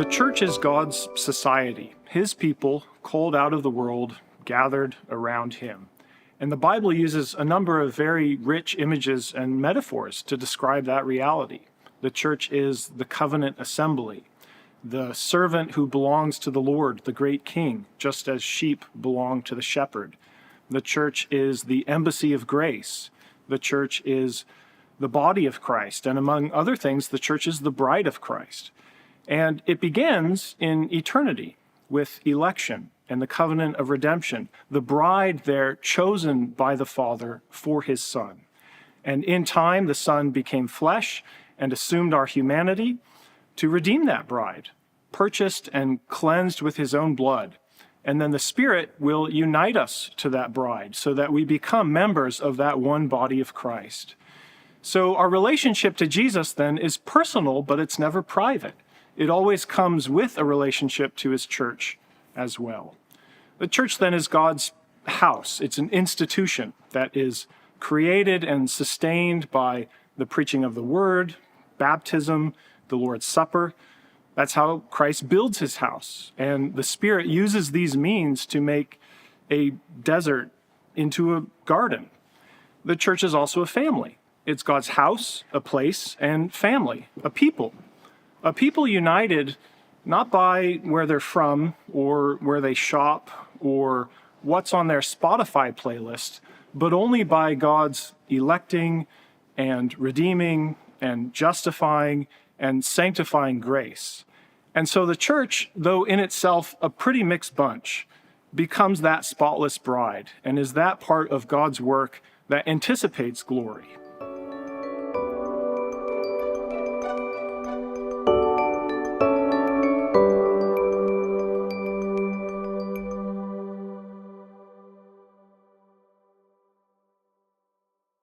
The church is God's society, his people called out of the world, gathered around him. And the Bible uses a number of very rich images and metaphors to describe that reality. The church is the covenant assembly, the servant who belongs to the Lord, the great king, just as sheep belong to the shepherd. The church is the embassy of grace. The church is the body of Christ. And among other things, the church is the bride of Christ. And it begins in eternity with election and the covenant of redemption, the bride there chosen by the Father for his Son. And in time, the Son became flesh and assumed our humanity to redeem that bride, purchased and cleansed with his own blood. And then the Spirit will unite us to that bride so that we become members of that one body of Christ. So our relationship to Jesus then is personal, but it's never private. It always comes with a relationship to his church as well. The church then is God's house. It's an institution that is created and sustained by the preaching of the word, baptism, the Lord's Supper. That's how Christ builds his house. And the Spirit uses these means to make a desert into a garden. The church is also a family. It's God's house, a place, and family, a people. A people united not by where they're from or where they shop or what's on their Spotify playlist, but only by God's electing and redeeming and justifying and sanctifying grace. And so the church, though in itself a pretty mixed bunch, becomes that spotless bride and is that part of God's work that anticipates glory.